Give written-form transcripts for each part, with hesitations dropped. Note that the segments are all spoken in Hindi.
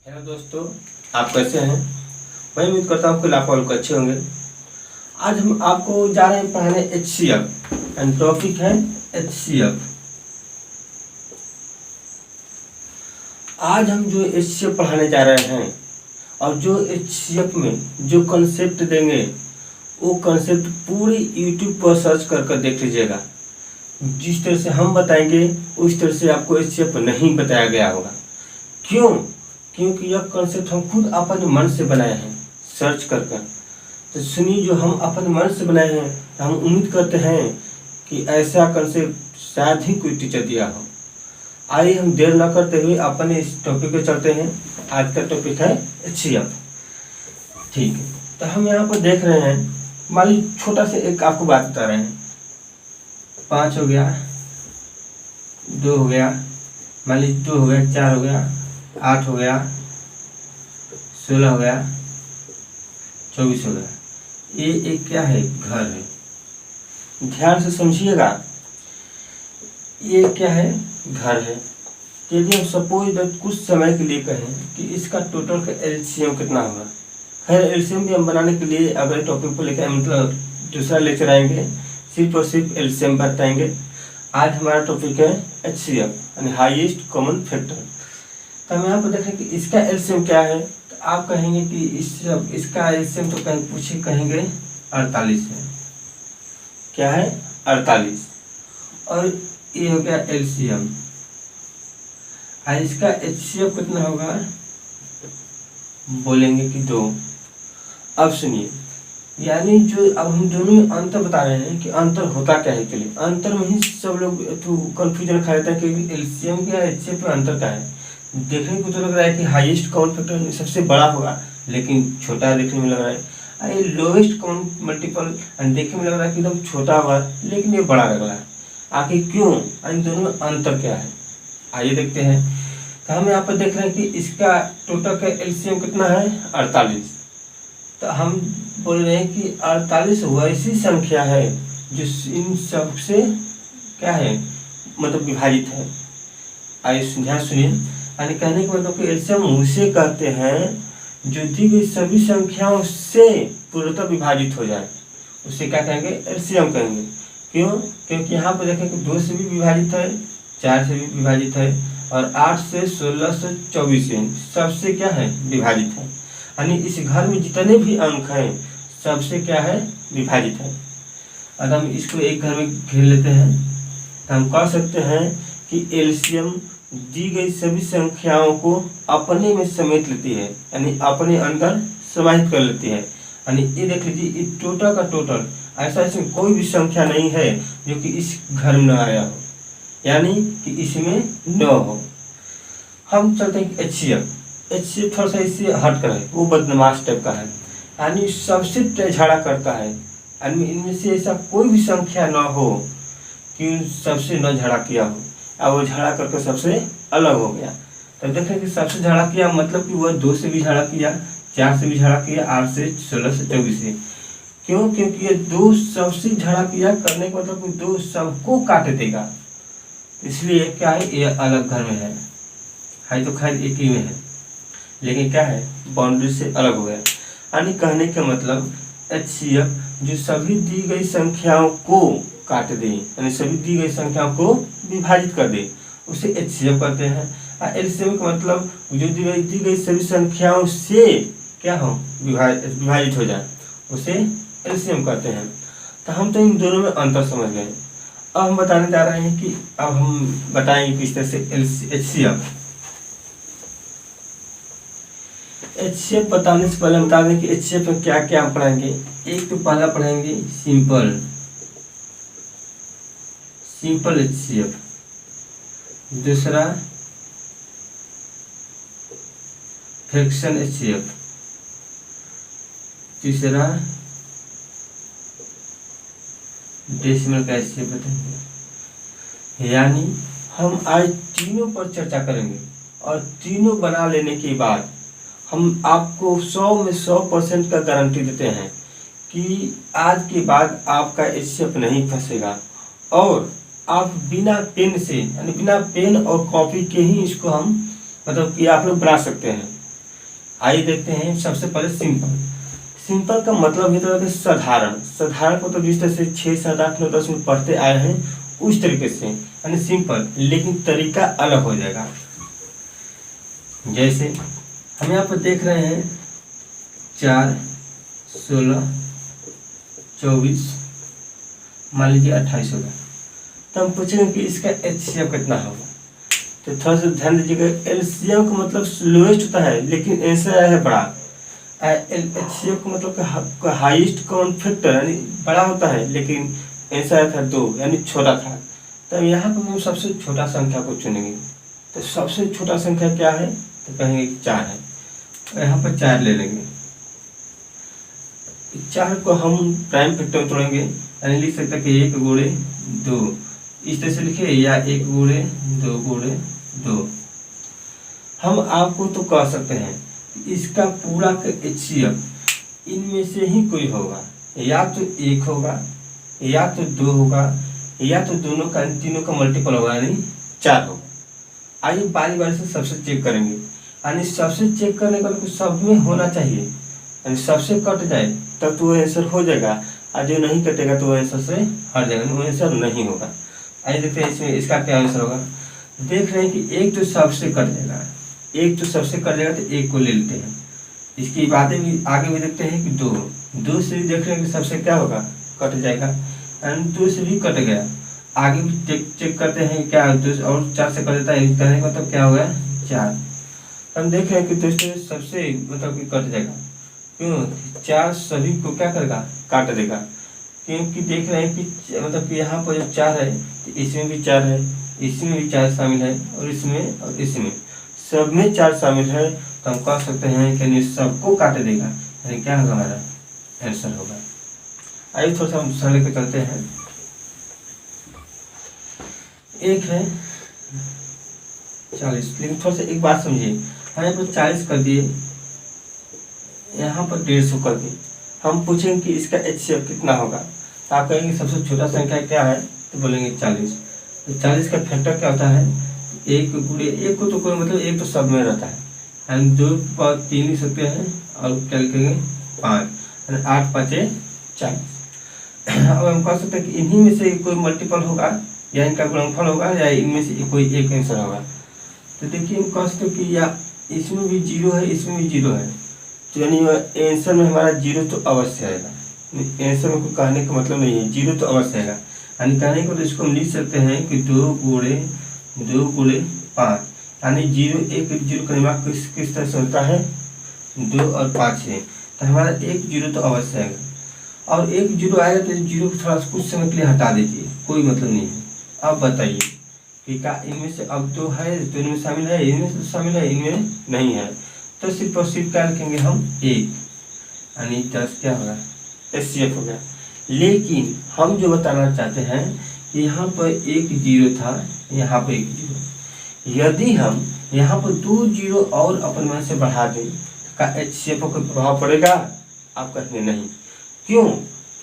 हेलो दोस्तों, आप कैसे हैं। मैं उम्मीद करता हूँ कि आप लोग अच्छे होंगे। आज हम आपको जा रहे हैं पढ़ाने HCF एंड टॉपिक है HCF। आज हम जो HCF पढ़ाने जा रहे हैं और जो HCF में जो कंसेप्ट देंगे वो कंसेप्ट पूरी यूट्यूब पर सर्च कर देख लीजिएगा। जिस तरह से हम बताएंगे उस तरह से आपको HCF नहीं बताया गया होगा। क्यों? क्योंकि यह कंसेप्ट हम खुद अपने मन से बनाए हैं सर्च कर। तो सुनिए, जो हम अपने मन से बनाए हैं तो हम उम्मीद करते हैं कि ऐसा कंसेप्ट शायद ही कोई टीचर दिया हो। आइए हम देर न करते हुए अपने इस टॉपिक पे चलते हैं। आज का टॉपिक है HCF। ठीक है, तो हम यहाँ पर देख रहे हैं, मान लीजिए छोटा सा एक आपको बात बता रहे हैं। 5 हो गया, 2 हो गया, मान लीजिए 2 हो गया, 4 हो गया, 8 हो गया, 16 हो गया, 24 हो गया। ये एक क्या है? घर है। ध्यान से समझिएगा, ये क्या है? घर है। यदि हम सपोज कुछ समय के लिए कहें कि इसका टोटल का LCM कितना होगा। खैर LCM भी हम बनाने के लिए अगले टॉपिक को लेकर मतलब दूसरा लेक्चर आएंगे, सिर्फ और सिर्फ LCM बताएंगे। आज हमारा टॉपिक है HCF यानी हाईएस्ट कॉमन फैक्टर। तो हम यहाँ पर देखें कि इसका LCM क्या है। तो आप कहेंगे कि इसका LCM तो कहेंगे 48 है। क्या है? 48। और ये हो गया LCM। और इसका HCF कितना होगा? बोलेंगे कि 2। अब सुनिए, यानी जो अब हम दोनों में अंतर बता रहे हैं कि अंतर होता क्या है। चलिए, अंतर में ही सब लोग तो कंफ्यूजन खा जाता है कि LCM क्या है, HCF में अंतर क्या है। देखने को तो लग रहा है कि हाईएस्ट कॉमन फैक्टर सबसे बड़ा होगा, लेकिन छोटा देखने में लग रहा है। ये लोएस्ट कॉमन मल्टीपल देखने में लग रहा है कि एकदम छोटा होगा, लेकिन ये बड़ा लग रहा है। आखिर क्यों? इन दोनों में अंतर क्या है, आइए देखते हैं। तो हम यहाँ पर देख रहे हैं कि इसका टोटल का LCM कितना है? 48। तो हम बोल रहे हैं कि 48 वैसी संख्या है जो इन सब से क्या है, मतलब विभाजित है। आइए ध्यान सुनिए, यानी कहने का मतलब कि LCM उसे कहते हैं जो दी गई सभी संख्याओं से पूर्णतः विभाजित हो जाए, उसे क्या कहेंगे? LCM कहेंगे। क्यों? क्योंकि यहाँ पर देखें कि 2 से भी विभाजित है, 4 से भी विभाजित है, और 8 से 16 से 24 से सबसे क्या है? विभाजित है। यानी इस घर में जितने भी अंक हैं सबसे क्या है? विभाजित है। अगर हम इसको एक घर में घेर लेते हैं तो हम कह सकते हैं कि LCM दी गई सभी संख्याओं को अपने में समेट लेती है, यानी अपने अंदर समाहित कर लेती है। यानी ये देख लीजिए, इस टोटल का टोटल ऐसा इसमें कोई भी संख्या नहीं है जो कि इस घर में न आया हो, यानी कि इसमें न हो। हम चलते हैं कि HCF थोड़ा सा इससे हट कर है, वो बदमाश टाइप का है, यानी सबसे झगड़ा करता है। यानी इनमें से ऐसा कोई भी संख्या न हो कि सबसे न झगड़ा किया हो, अब वो झगड़ा करके सबसे अलग हो गया। तो देखें कि सबसे झगड़ा किया मतलब कि वह 2 से भी झगड़ा किया, 4 से भी झगड़ा किया, 8 से 16 से 24 से। क्यों? क्योंकि ये 2 सबसे झगड़ा किया करने का मतलब कि 2 सबको काट देगा, इसलिए क्या है? ये अलग घर में है तो खैर एक ही में है, लेकिन क्या है? बाउंड्री से अलग हो गया। यानी कहने का मतलब HCF जो सभी दी गई संख्याओं को काट दे, यानी सभी दी गई संख्याओं को विभाजित कर दे, उसे HCF कहते हैं। LCM का मतलब जो दी गई सभी संख्याओं से क्या हो? विभाजित हो जाए, उसे LCM कहते हैं। तो हम तो इन दोनों में अंतर समझ गए। अब हम बताने जा रहे हैं कि अब हम बताएंगे किस तरह से HCF बताने से पहले हम बता दें कि HCF में क्या क्या हम पढ़ेंगे। एक तो पहला पढ़ेंगे सिंपल HCF, दूसरा फ्रैक्शन HCF, तीसरा डेसिमल का HCF बताएंगे। यानी हम आज तीनों पर चर्चा करेंगे और तीनों बना लेने के बाद हम आपको 100 में 100% का गारंटी देते हैं कि आज के बाद आपका HCF नहीं फंसेगा और आप बिना पेन से, यानी बिना पेन और कॉपी के ही इसको हम मतलब कि आप लोग बना सकते हैं। आइए देखते हैं सबसे पहले सिंपल। सिंपल का मतलब होता है साधारण। साधारण को तो जिस तरह से 6 7 8 9 10 में पढ़ते आए हैं उस तरीके से यानी सिंपल, लेकिन तरीका अलग हो जाएगा। जैसे हम यहाँ पर देख रहे हैं 4 16 24 मान लीजिए 28 होगा, तो हम पूछेंगे कि इसका एचसीएफ कितना होगा। तो थोड़ा सा ध्यान दीजिएगा, एलसीएम का मतलब लोएस्ट होता है लेकिन आंसर आया है बड़ा। एचसीएफ का मतलब हाईएस्ट कॉमन फैक्टर यानी बड़ा होता है लेकिन आंसर आया था 2 यानी छोटा था। तो यहाँ पर हम सबसे छोटा संख्या को चुनेंगे। तो सबसे छोटा संख्या क्या है, तो कहेंगे 4 है, यहाँ पर 4 ले लेंगे। 4 को हम प्राइम फैक्टर में तोड़ेंगे यानी लिख सकते हैं कि 1 गुणे 2 इस तरह से लिखे, या 1 गुणे 2 गुणे 2। हम आपको तो कह सकते हैं इसका पूरा का एचसीएफ इनमें से ही कोई होगा, या तो 1 होगा, या तो 2 होगा, या तो दोनों का तीनों का मल्टीपल होगा यानी 4 होगा। आइए बारी बारी से सबसे चेक करेंगे, यानी सबसे चेक करने का कुछ सब में होना चाहिए, यानी सबसे कट जाए तब तो वो आंसर हो जाएगा, और जो नहीं कटेगा तो वो आंसर से हट जाएगा, वो आंसर नहीं होगा। आइए देखते हैं इसमें इसका क्या आंसर होगा। देख रहे हैं कि 1 तो सबसे कट जाएगा, 1 तो सबसे कट जाएगा, तो 1 को ले लेते हैं। इसकी बातें भी आगे भी देखते हैं कि 2 से भी देख रहे हैं कि सबसे क्या होगा, कट जाएगा, एंड 2 से भी कट गया। आगे भी चेक करते हैं क्या 2 और 4 से कट जाता है, कहने का मतलब क्या होगा 4। हम देख रहे हैं कि दोस्तों सबसे मतलब कि कट जाएगा, क्यों 4 सभी को क्या करेगा, काट देगा, क्योंकि देख रहे हैं कि मतलब कि यहाँ पर जो 4 है तो इसमें भी 4 है, इसमें भी 4 शामिल है, और इसमें और इसमें सब में 4 शामिल है। तो हम कह सकते हैं कि सबको काट देगा, यानी क्या होगा हमारा आंसर होगा। आइए थोड़ा सा हम सरल पे चलते हैं। एक है 40, लेकिन थोड़ा सा एक बात समझिए, हम यहाँ पर 40 कर दिए, यहाँ पर 150 कर दिए। हम पूछेंगे कि इसका एचसीएफ कितना होगा, तो आप कहेंगे सबसे छोटा संख्या क्या है, तो बोलेंगे 40। तो 40 का फैक्टर क्या होता है, 1 गुणे 1 को तो कोई मतलब 1 तो सब में रहता है, यानी 2 पर 3 लिख सकते हैं, और क्या लिखेंगे 5, यानी 8 5 40। अब हम कह सकते हैं कि इन्हीं में से कोई मल्टीपल होगा, या इनका गुणनफल होगा, या इनमें से कोई एक आंसर होगा। तो देखिए हम कह सकते हैं कि या इसमें भी 0 है, इसमें भी 0 है, तो यानी आंसर में हमारा 0 तो अवश्य आएगा। आंसर में कोई कहने का मतलब नहीं है, 0 तो अवश्य आएगा। यानी कहने को तो इसको हम लिख सकते हैं कि 2 गुणे 5, यानी 0 1 0 का दिमाग किस तरह से होता है, 2 और 5 है, तो हमारा 1 0 तो अवश्य आएगा। और 1 0 आएगा तो 0 को थोड़ा कुछ समय के लिए हटा दीजिए, कोई मतलब नहीं है। अब बताइए कि क्या इनमें से अब 2 है तो इनमें शामिल है, इनमें से शामिल है, इनमें नहीं है, तो सिर्फ और सिर्फ क्या लिखेंगे हम 1, यानी 10 क्या होगा एचसीएफ हो गया। लेकिन हम जो बताना चाहते हैं कि यहाँ पर 1 0 था, यहाँ पर 1 0, यदि हम यहाँ पर 2 0 और अपन में से बढ़ा दें का एचसीएफ पर कोई प्रभाव पड़ेगा, आप कहेंगे नहीं। क्यों,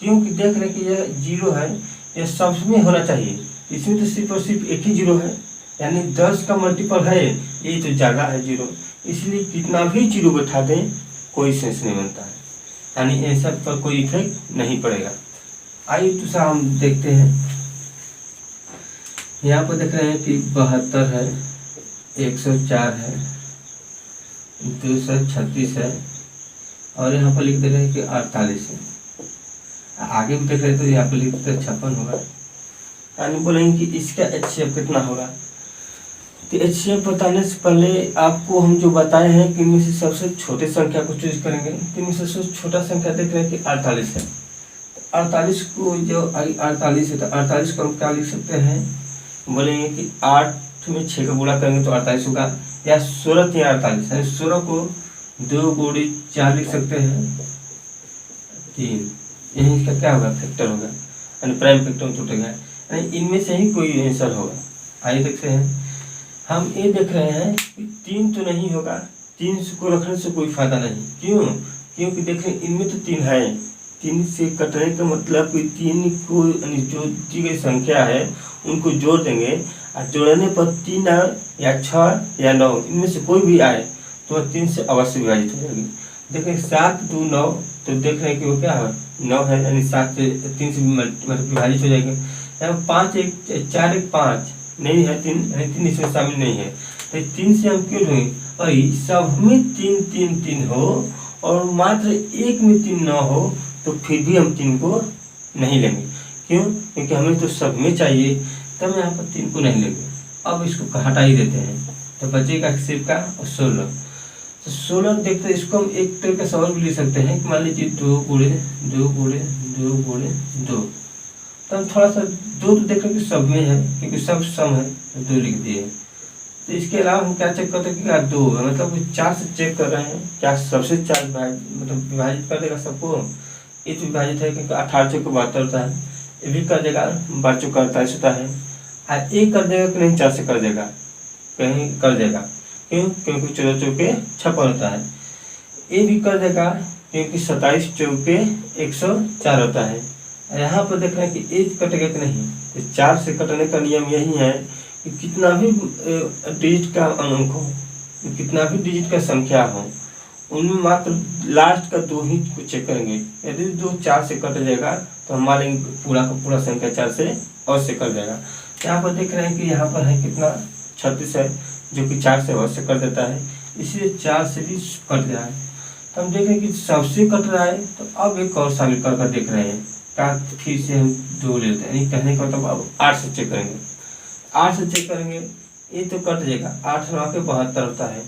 क्योंकि देख रहे हैं कि यह 0 है, यह सब में होना चाहिए, इसमें तो सिर्फ और सिर्फ 1 ही 0 है, यानी 10 का मल्टीपल है, ये तो ज़्यादा है 0, इसलिए कितना भी 0 बैठा दें कोई सेंस नहीं बनता है, यानी आंसर पर कोई इफेक्ट नहीं पड़ेगा। आइए दूसरा हम देखते हैं। यहाँ पर देख रहे हैं कि 72 है, 104 है, 236 है, और यहाँ पर लिख दे रहे हैं कि 48 है। आगे भी देख रहे तो यहाँ पर लिख दे 56 होगा, यानी बोलेंगे कि इसका एचसीएफ कितना होगा। तो एचसीएफ बताने से पहले आपको हम जो बताए हैं कि इनमें से सबसे छोटे संख्या को चूज करेंगे। तो इनमें से सबसे छोटा संख्या देख रहे हैं कि 48 है। 48 को जो 48 है, तो 48 को हम क्या लिख सकते हैं, बोलेंगे कि 8 में 6 का गुणा करेंगे तो 48 होगा, या 16 या 48, यानी 16 को 2 गुणे 4 लिख सकते हैं 3, यही इसका क्या होगा फैक्टर होगा, यानी प्राइम फैक्टर में टूटेगा, यानी इनमें से ही कोई आंसर होगा। आइए देखते हैं। हम ये देख रहे हैं कि 3 तो नहीं होगा, 3 को रखने से कोई फायदा नहीं। क्यों, क्योंकि देख रहे हैं इनमें तो 3 है, 3 से कटने का मतलब कि 3 को जो दी गई संख्या है उनको जोड़ देंगे, और जोड़ने पर 3 या 6 या 9 इनमें से कोई भी आए तो वह 3 से अवश्य विभाजित हो जाएगी। देखिए 7 2 9, तो देख रहे हैं कि वो क्या है 9 है, यानी 7 से 3 से मतलब विभाजित हो जाएगा। यहाँ 5 1 4 1 5 नहीं है 3, यानी 3 इसमें शामिल नहीं है, तो 3 से हम क्यों लेंगे? और सब में 3 3 3 हो और मात्र एक में 3 न हो तो फिर भी हम 3 को नहीं लेंगे। क्यों? क्योंकि हमें तो सब में चाहिए, तब यहाँ पर 3 को नहीं लेंगे। अब इसको हटा ही देते हैं, तो बचेगा सिर्फ का 16। तो 16 देखते हैं, इसको हम एक तरीके से और भी ले सकते हैं कि मान लीजिए 2 गुणे 2 गुणे 2 गुणे 2, तो हम थोड़ा सा 2 तो देख रहे कि सब में है क्योंकि सब सम है, तो 2 लिख दिए। तो इसके अलावा हम क्या चेक करते हैं कि क्या 2 है, मतलब 4 से चेक कर रहे हैं, क्या सबसे 4 मतलब विभाजित कर देगा सबको? ये तो विभाजित है क्योंकि 18 चौक 72 होता है, ये भी कर देगा 12 चौक 48 होता है। और एक कर देगा कि नहीं 4 से कर देगा? कहीं कर देगा, क्यों? क्योंकि 14 चौके 56 होता है। ये भी कर देगा क्योंकि 27 चौके 104 होता है। यहाँ पर देख रहे हैं कि 1 कटेगा कि नहीं, तो 4 से कटने का नियम यही है कि कितना भी डिजिट का अंक हो, कितना भी डिजिट का संख्या हो, उनमें मात्र लास्ट का 2 ही को चेक करेंगे। यदि 2 4 से कट जाएगा तो हमारे पूरा का पूरा संख्या 4 से अवश्य कट जाएगा। यहाँ पर देख रहे हैं कि यहाँ पर है कितना 36 है, जो कि 4 से अवश्य कर देता है, इसलिए 4 से भी कट रहा है। तो हम देख रहे हैं कि सबसे कट रहा है, तो अब एक और शामिल कर देख रहे हैं, क्या फिर से हम 2 लेते हैं, यानी कहने का मतलब अब 8 से चेक करेंगे। 8 से चेक करेंगे, ये तो कट जाएगा, 8 9 के 72 होता है,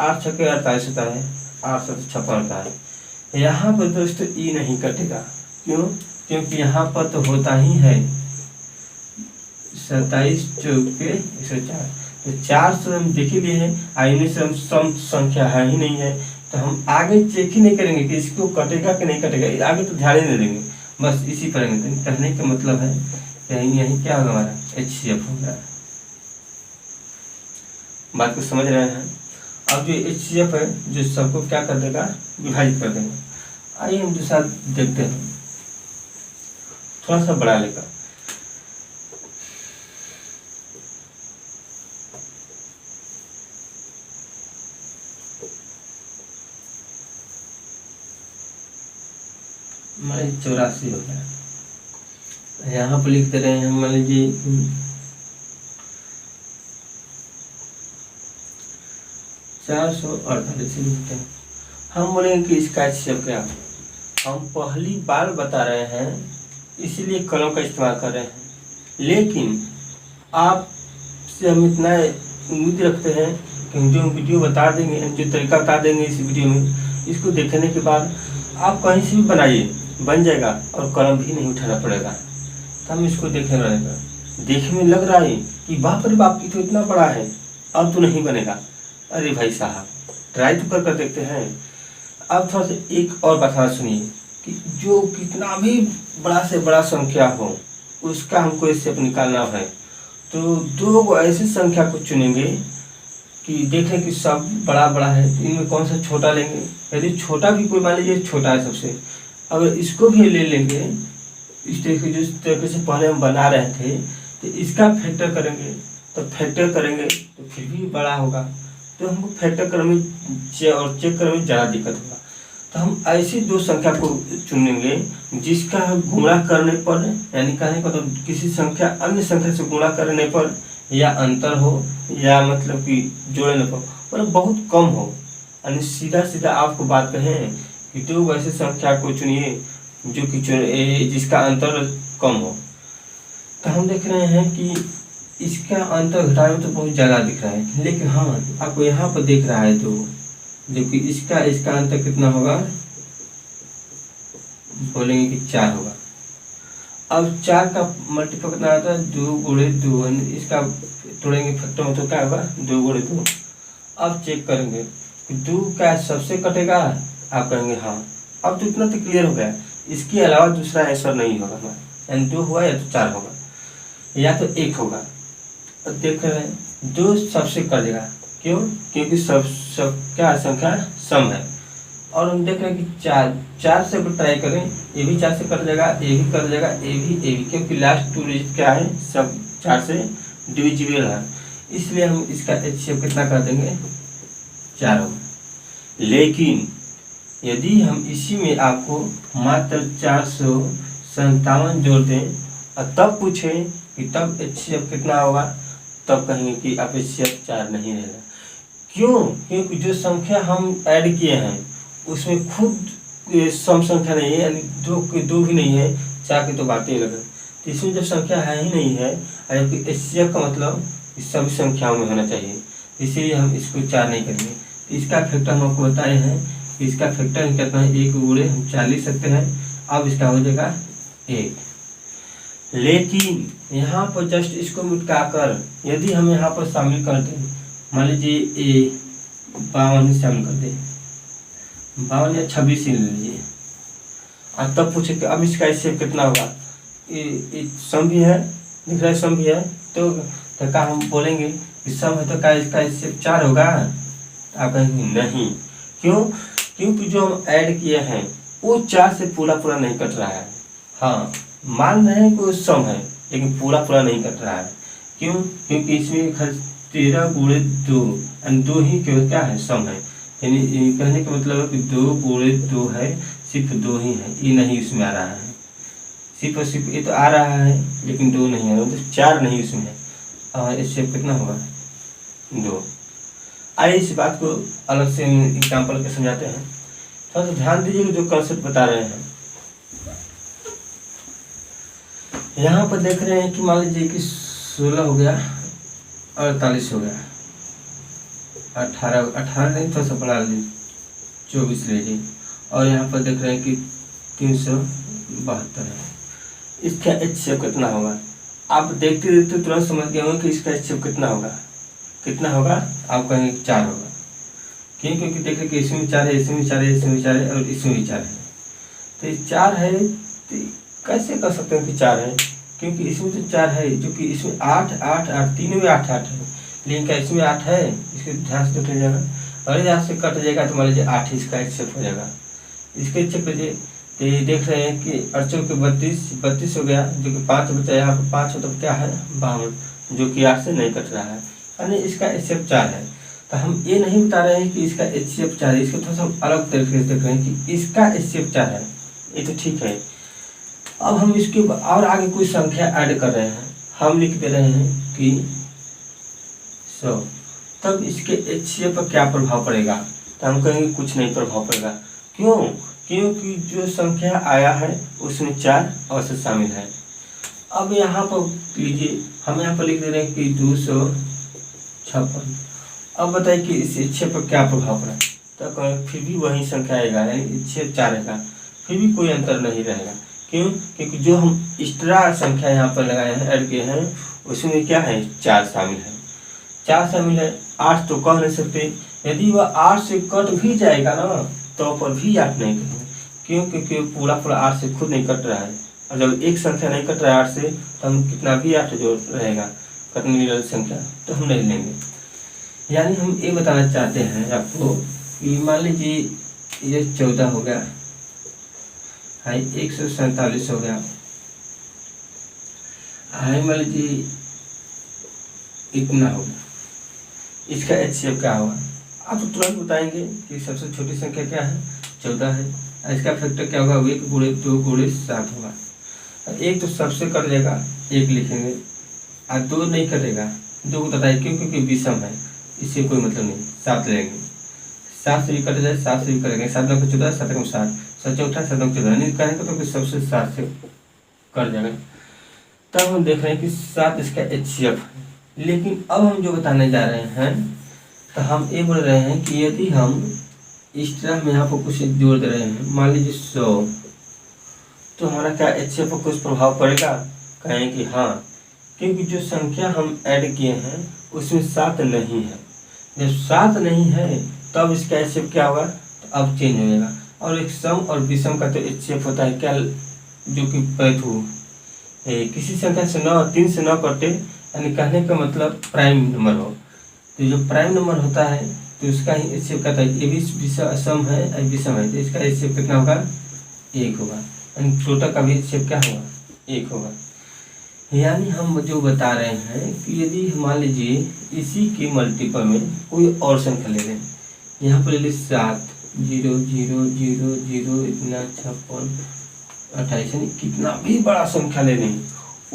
8 6 के 48 होता है, 8 7 56 होता है। यहाँ पर दोस्तों ई नहीं कटेगा, क्यों? क्योंकि यहाँ पर तो होता ही है 27 चौके 104, तो 4 से हम देख ही लिए हैं, आईने से हम सम संख्या है ही नहीं है, तो हम आगे चेक ही नहीं करेंगे कि इसको कटेगा कि नहीं कटेगा, आगे तो ध्यान ही नहीं देंगे, बस इसी पर कहने का मतलब है यही यही क्या होगा हमारा HCF होगा। बात को समझ रहे हैं? अब जो HCF है जो सबको क्या कर देगा, विभाजित कर देगा। आइए हम दूसरा देखते हैं, थोड़ा सा बड़ा लेकर। मान लीजिए 84 हो गया, यहाँ पर लिख दे रहे हैं मान लीजिए 448 लिखते हैं। हम बोलेंगे कि इसका HCF क्या है, हम पहली बार बता रहे हैं इसीलिए कलम का इस्तेमाल कर रहे हैं, लेकिन आपसे हम इतना उम्मीद रखते हैं कि जो वीडियो बता देंगे, जो तरीका बता देंगे इस वीडियो में, इसको देखने के बाद आप कहीं से भी बनाइए, बन जाएगा और कलम भी नहीं उठाना पड़ेगा। तो हम इसको देखने रहेगा, देखने में लग रहा है कि बाप रे बाप ये तो इतना बड़ा है, अब तो नहीं बनेगा। अरे भाई साहब ट्राई तो कर देखते हैं। अब थोड़ा सा एक और बात सुनिए कि जो कितना भी बड़ा से बड़ा संख्या हो उसका हमको इससे निकालना है, तो 2 ऐसी संख्या को चुनेंगे कि देखें कि सब बड़ा बड़ा है, तो इनमें कौन सा छोटा लेंगे। यदि छोटा भी कोई मान लीजिए छोटा है सबसे, अगर इसको भी ले लेंगे इस तरीके जिस तरीके से पहले हम बना रहे थे, तो इसका फैक्टर करेंगे, तो फैक्टर करेंगे तो फिर भी बड़ा होगा, तो हमको फैक्टर करने और चेक करने में ज़्यादा दिक्कत होगा। तो हम ऐसी 2 संख्या को चुनेंगे जिसका गुणा करने पर, यानी कहने का तो किसी संख्या अन्य संख्या से गुणा करने पर या अंतर हो या मतलब कि जोड़ने पर मतलब बहुत कम हो, यानी सीधा सीधा आपको बात कहें कि 2 ऐसे संख्या को चुनिए जो कि जिसका अंतर कम हो। तो हम देख रहे हैं कि इसका अंतर घटाने में तो बहुत ज़्यादा दिख रहा है, लेकिन हाँ आपको यहाँ पर दिख रहा है, तो जो कि इसका अंतर कितना होगा, बोलेंगे कि 4 होगा। अब 4 का मल्टीपल कितना होता है, 2 गुणे 2, इसका तोड़ेंगे फैक्टर में तो क्या होगा 2 गुणे 2। अब चेक करेंगे कि 2 क्या सबसे कटेगा, आप कहेंगे हाँ। अब तो इतना तो क्लियर हो गया, इसके अलावा दूसरा आंसर नहीं होगा हमारा, यानी 2 हुआ या तो 4 होगा या तो 1 होगा। अब देख रहे हैं 2 सबसे कट देगा, क्यों? क्योंकि सब क्या संख्या सम है। और हम देख रहे हैं कि 4 से ट्राई करें, ये भी 4 से कट जाएगा, ये भी कट जाएगा, ये भी, क्योंकि लास्ट 2 डिजिट क्या है, सब 4 से डिविजिबल है, इसलिए हम इसका HCF कितना कर देंगे 4 होगा। लेकिन यदि हम इसी में आपको मात्र 457 जोड़ दें और तब पूछें कि तब HCF कितना होगा, तब कहेंगे कि अब HCF 4 नहीं रहेगा। क्यों? क्योंकि जो संख्या हम ऐड किए हैं उसमें खुद सम संख्या नहीं है, यानी दो भी नहीं है, 4 की तो बातें अलग है। तो इसमें जब संख्या है ही नहीं है, जबकि HCF का मतलब सभी संख्याओं में होना चाहिए, इसीलिए हम इसको 4 नहीं करेंगे। तो इसका फैक्टर हम आपको बताए हैं, इसका फैक्टर कितना है, 1 गुणे हम 4 लिख सकते हैं। अब इसका हो जाएगा 1। लेकिन यहाँ पर जस्ट इसको मिटाकर यदि हम यहाँ पर शामिल कर दें, मान लीजिए 52 शामिल कर दें, 52 या 26 ही ले लीजिए, और तब पूछे कि अब इसका HCF कितना होगा। ये सम भी है, दिख रहा है सम भी है, तो क्या हम बोलेंगे कि सम है तो क्या इसका HCF 4 होगा? आप कहेंगे नहीं। क्यों? क्योंकि जो हम ऐड किए हैं वो 4 से पूरा नहीं कट रहा है। हाँ, मान रहे हैं कि सम है लेकिन पूरा नहीं कट रहा है। क्यों? क्योंकि इसमें 13 गुणे 2 यानी 2 ही केवल क्या है, सम है। यानी कहने का मतलब है कि 2 गुणे 2 है, सिर्फ 2 ही है, ये नहीं इसमें आ रहा है। सिर्फ और सिर्फ ये तो आ रहा है लेकिन 2 नहीं है, मतलब 4 नहीं इसमें है। और इससे कितना होगा, 2। आइए इस बात को अलग से एग्जाम्पल के समझाते हैं। थोड़ा सा ध्यान दीजिए जो कॉन्सेप्ट बता रहे हैं। यहाँ पर देख रहे हैं कि मान लीजिए कि 16 हो गया, 48 हो गया, 18 नहीं, थोड़ा सा बढ़ा लीजिए, 24 लीजिए, और यहाँ पर देख रहे हैं कि 372 है। इसका HCF कितना होगा? आप देखते देखते तुरंत समझ गए होंगे कि इसका HCF कितना होगा। कितना होगा? आप कहेंगे 4 होगा। क्यों? क्योंकि देखिए कि इसमें 4 है, इसमें 4 है, इसमें 4 है और इसमें भी 4 है। तो ये 4 है, तो कैसे कर सकते हैं कि 4 है? क्योंकि इसमें तो 4 है, जो कि इसमें 8 8 8 तीनों में 8 8 है, लेकिन क्या इसमें 8 है? इसके ध्यान से देख लीजिएगा, और यहाँ से कट जाएगा तो मान लीजिए 8 इसका HCF हो जाएगा। इसके चेक कीजिए, तो ये देख रहे हैं कि 8 के 32 हो गया, जो कि 5 बचा, यहाँ पर 5 मतलब क्या है, 52, जो कि 8 से नहीं कट रहा है, यानी इसका HCF 4 है। तो हम ये नहीं बता रहे हैं कि इसका HCF 4 है, इसको थोड़ा सा अलग तरीके से देख रहे हैं कि इसका HCF 4 है, ये तो ठीक है। अब हम इसके और आगे कोई संख्या ऐड कर रहे हैं, हम लिख दे रहे हैं कि 100, तब इसके HCF पर क्या प्रभाव पड़ेगा? तो हम कहेंगे कुछ नहीं प्रभाव पड़ेगा। क्यों? क्योंकि जो संख्या आया है उसमें 4 अवश्य शामिल है। अब यहाँ पर लीजिए, हम यहाँ पर लिख दे रहे हैं कि 256। अब बताइए कि इस HCF पर क्या प्रभाव पड़ा? तो फिर भी वही संख्या आएगा, यानी HCF 4 रहेगा, फिर भी कोई अंतर नहीं रहेगा। क्यों? क्योंकि जो हम एक्स्ट्रा संख्या यहाँ पर लगाए हैं, ऐड किए हैं, उसमें क्या है, 4 शामिल है। 4 शामिल है, 8 तो कह नहीं सकते। यदि वह 8 से कट भी जाएगा ना, तो पर भी 8 नहीं कहेंगे। क्यों? क्योंकि पूरा 8 से खुद नहीं कट रहा है, और जब एक संख्या नहीं कट रहा है 8 से, तो हम कितना भी 8 जो रहेगा कटने वाली संख्या तो हम नहीं लेंगे। यानी हम ये बताना चाहते हैं आपको कि मान लीजिए ये 14 हो गया, हाई 147 हो गया, हाई मान लीजिए इतना होगा, इसका HCF क्या होगा? आप तो तुरंत बताएंगे कि सबसे छोटी संख्या क्या है, 14 है, इसका फैक्टर क्या होगा, 1 गुणे 2 गुणे 7 होगा। एक तो सबसे कट जाएगा, 1 लिखेंगे, और 2 नहीं कटेगा, 2 को बताइए क्यों? क्योंकि विषम है, इससे कोई मतलब नहीं, 7 लेंगे, 7 से भी कट जाए, 7 से भी कटेंगे, 7 में 14, 7 में 7, 7 चौथा 7 में 14, नहीं कहेंगे तो सबसे 7 से कट जाएगा। तब हम देख रहे हैं कि 7 इसका HCF है। लेकिन अब हम जो बताने जा रहे हैं, तो हम ये बोल रहे हैं कि यदि हम इस तरह में यहाँ पर कुछ जोड़ दे रहे हैं, मान लीजिए 100, तो हमारा क्या HCF पर कुछ प्रभाव पड़ेगा? कहें कि हाँ, क्योंकि जो संख्या हम ऐड किए हैं उसमें 7 नहीं है। जब 7 नहीं है तब इसका HCF क्या होगा, तो अब चेंज हो जाएगा। और एक सम और विषम का तो HCF होता है क्या, जो कि पैथू किसी संख्या से 3 से 9 कटे, यानी कहने का मतलब प्राइम नंबर हो, तो जो प्राइम नंबर होता है तो उसका ही HCF कहता है। ये भी सम है, विषम है, तो इसका HCF कितना होगा, 1 होगा, यानी छोटा का भी HCF क्या होगा, 1 होगा। यानी हम जो बता रहे हैं कि यदि मान लीजिए इसी के मल्टीपल में कोई और संख्या ले लें, यहाँ पर ले ली 7, जीरो जीरो जीरो जीरो इतना 56 28, यानी कितना भी बड़ा संख्या ले लें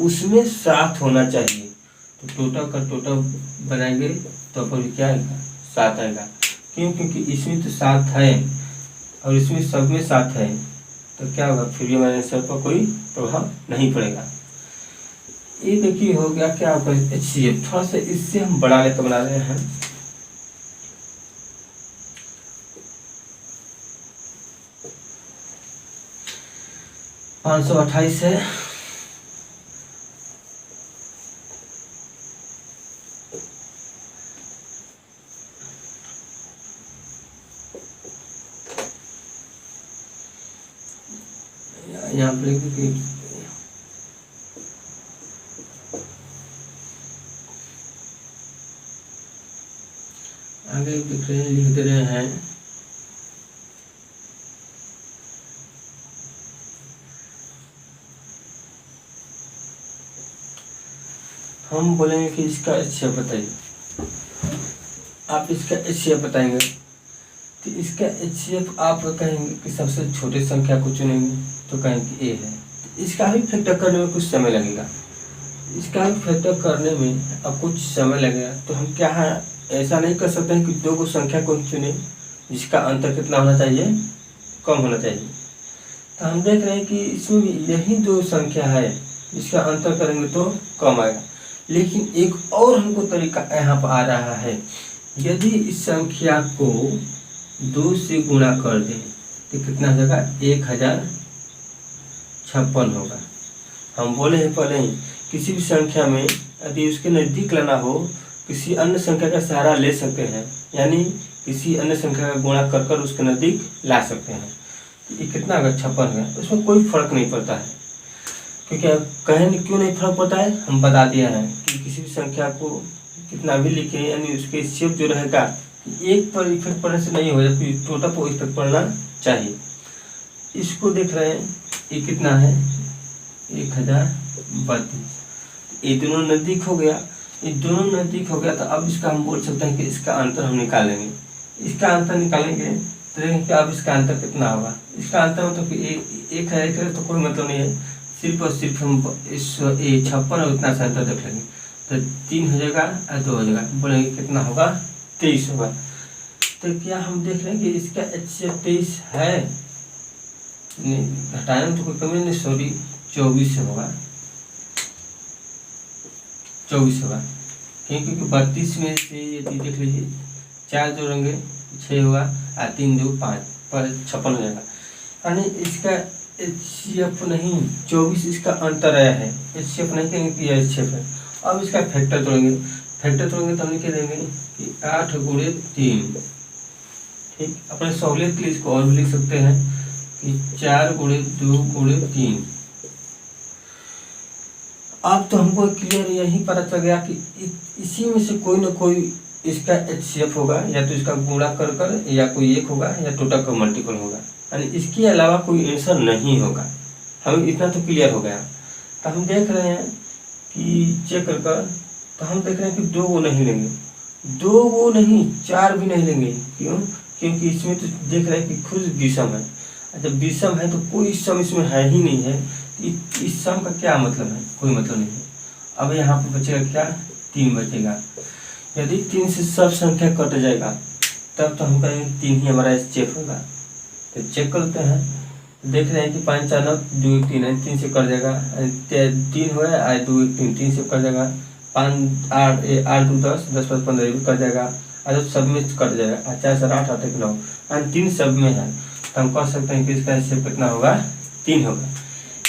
उसमें 7 होना चाहिए। तो टोटल का टोटल बनाएंगे तो अपन क्या आएगा, 7 आएगा। क्यों? क्योंकि इसमें तो 7 है और इसमें सब में 7 है, तो क्या होगा, फिर हमारे आंसर पर कोई प्रभाव नहीं पड़ेगा। ये देखिए हो गया क्या होगा HCF। थोड़ा सा इससे हम बड़ा लेकर बना रहे हैं। पाँच 528 है। यहाँ पर आगे लिख दे रहे हैं हम बोलेंगे कि इसका HCF बताइए, आप इसका HCF बताएंगे। तो इसका HCF आप कहेंगे कि सबसे छोटे संख्या को चुनेंगे तो कहेंगे A है। तो इसका भी फैक्टर करने में कुछ समय लगेगा, इसका भी फैक्टर करने में अब कुछ समय लगेगा। तो हम क्या है, ऐसा नहीं कर सकते हैं कि दो को संख्या को चुने जिसका अंतर कितना होना चाहिए, कम होना चाहिए। तो हम देख रहे हैं कि इसमें भी यही दो संख्या है, इसका अंतर करेंगे तो कम आएगा। लेकिन एक और हमको तरीका यहाँ पर आ रहा है, यदि इस संख्या को 2 से गुणा कर दें तो कितना हो जाएगा, 1056 होगा। हम बोले हैं पहले ही किसी भी संख्या में यदि उसके नज़दीक लाना हो किसी अन्य संख्या का सहारा ले सकते हैं, यानी किसी अन्य संख्या का गुणा कर कर उसके नज़दीक ला सकते हैं। ये कितना होगा, 56 है। उसमें कोई फर्क नहीं पड़ता है, क्योंकि कहें क्यों नहीं फर्क पड़ता है, हम बता दिया है कि किसी भी संख्या को कितना भी लिखें यानी उसके शेप जो रहेगा एक पर इफेक्ट पड़ने से नहीं हो जाती, टोटल पर इफेक्ट पड़ना चाहिए। इसको देख रहे हैं ये कितना है, 1032। ये दोनों नज़दीक हो गया, ये दोनों नज़दीक हो गया। तो अब इसका हम बोल सकते हैं कि इसका अंतर हम निकालेंगे। इसका अंतर निकालेंगे तो देखेंगे कि अब इसका अंतर कितना होगा। इसका अंतर मतलब कि एक है तो कोई मतलब नहीं है, सिर्फ और सिर्फ हम इस 56 और इतना सा अंतर देख लेंगे। तो 3 हो जाएगा और 2 हो जाएगा, बोलेंगे कितना होगा, 23 होगा। तो क्या हम देख रहे हैं कि इसका HCF 23 है, नहीं हटाने में तो कोई कमी नहीं, सॉरी 24 होगा, 24 होगा। क्योंकि 32 में से यदि देख लीजिए 4 जोड़ेंगे 6 होगा और 3 2 5 पर 56 हो जाएगा। यानी इसका HCF नहीं 24 इसका अंतर आया है, HCF नहीं कहेंगे कि यह HCF है। अब इसका फैक्टर तोड़ेंगे, फैक्टर तोड़ेंगे तो हम लिख देंगे कि 8 गुणे 3। ठीक, अपने सहूलियत के लिए इसको और भी लिख सकते हैं कि 4 गुणे 2 गुणे 3। अब तो हमको क्लियर यही पता चल गया कि इसी में से कोई ना कोई इसका HCF होगा, या तो इसका गुणा कर कर या कोई एक होगा या टोटल का मल्टीपल होगा, यानी इसके अलावा कोई आंसर नहीं होगा। हमें इतना तो क्लियर हो गया। तो हम देख रहे हैं कि चेक कर कर, तो हम देख रहे हैं कि 2 वो नहीं लेंगे, 2 वो नहीं 4 भी नहीं लेंगे। क्यों? क्योंकि इसमें तो देख रहे हैं कि खुद विषम है। जब विषम है तो कोई सम इसमें है ही नहीं है, इस सम का क्या मतलब है, कोई मतलब नहीं है। अब यहाँ पर बचेगा क्या, 3 बचेगा। यदि 3 से सब संख्या कट जाएगा तब तो हम कहेंगे 3 ही हमारा HCF होगा। तो चेक करते हैं, देख रहे हैं कि 5 4 9 2 1 3 है, 3 से कट जाएगा, 3 हो गया 2 1 3, 3 से कट जाएगा, 5 8 8 2 10 10 5 15 भी कट जाएगा, और सब में कट जाएगा, 4 4 8 8 1 9 और 3 सब में है। तो हम कह सकते हैं कि इसका HCF कितना होगा, 3 होगा।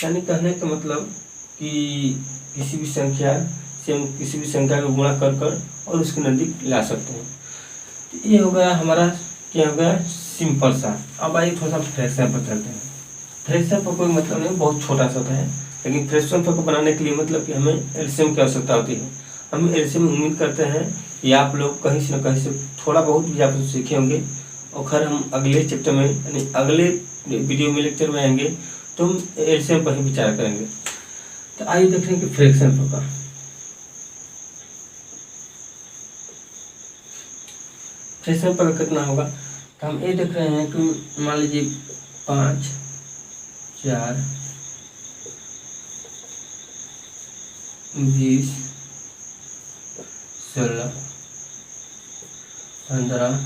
यानी कहने का मतलब कि किसी भी संख्या से हम किसी भी संख्या को गुणा कर कर और उसके नज़दीक ला सकते हैं। तो ये हो गया हमारा, क्या हो गया, सिंपल सा। अब आइए थोड़ा सा फ्रैक्शन पर चलते हैं। फ्रैक्शन पर कोई मतलब नहीं, बहुत छोटा सा है, लेकिन फ्रैक्शन पर को बनाने के लिए मतलब कि हमें एलसीएम की आवश्यकता होती है। हम एलसीएम उम्मीद करते हैं कि आप लोग कहीं से न कहीं से थोड़ा बहुत भी आप सीखे होंगे। और खैर हम अगले चैप्टर में यानी अगले वीडियो में लेक्चर में आएंगे तो हम एलसीएम पर ही विचार करेंगे। तो आइए देख रहे हैं कि फ्रैक्शन पर का फ्रैक्शन पर कितना होगा। तो हम ये देख रहे हैं कि मान लीजिए 5 4 20 16 15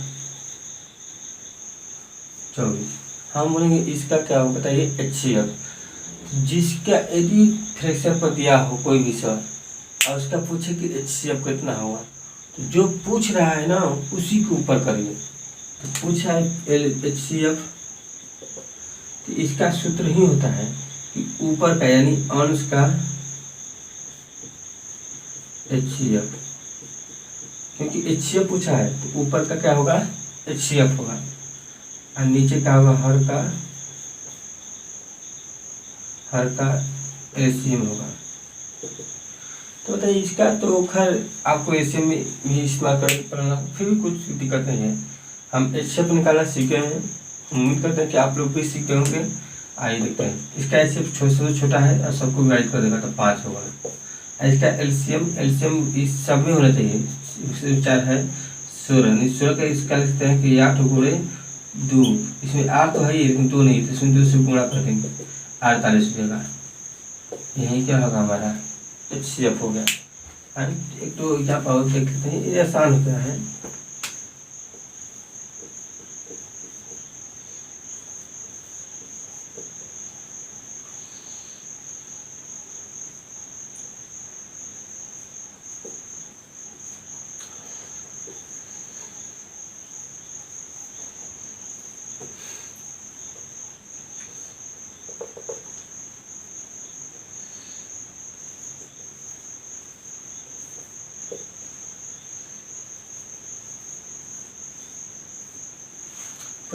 24। हम बोलेंगे इसका क्या हो बताइए, HCF। जिसका यदि फ्रैक्शन पर दिया हो कोई भी सर और उसका पूछे कि HCF कितना होगा, तो जो पूछ रहा है ना उसी के ऊपर करिए। तो पूछा है HCF, तो इसका सूत्र ही होता है कि ऊपर का यानी अंश का HCF, क्योंकि HCF पूछा है तो ऊपर का क्या होगा, HCF होगा, और नीचे का होगा हर का LCM होगा। तो बताइए इसका तो खैर आपको LCM में भी इस्तेमाल करना, फिर भी कुछ दिक्कत नहीं है। हम HCF निकालना सीखे हैं, उम्मीद करते हैं कि आप लोग भी सीखते होंगे। आइए देखते हैं, इसका HCF छोटे से छोटा है और सबको डिवाइड कर देगा तो 5 होगा। इसका LCM इस सब में होना चाहिए, 4 है 16, 16 का इसका लिखते हैं कि 8 गुणे 2, इसमें 8 तो है ही लेकिन 2 नहीं, तो इसमें 2 से गुणा कर देंगे 48 हो जाएगा। यही क्या होगा हमारा HCF हो गया। एक तो यहाँ पर देख लेते हैं, ये आसान होता है।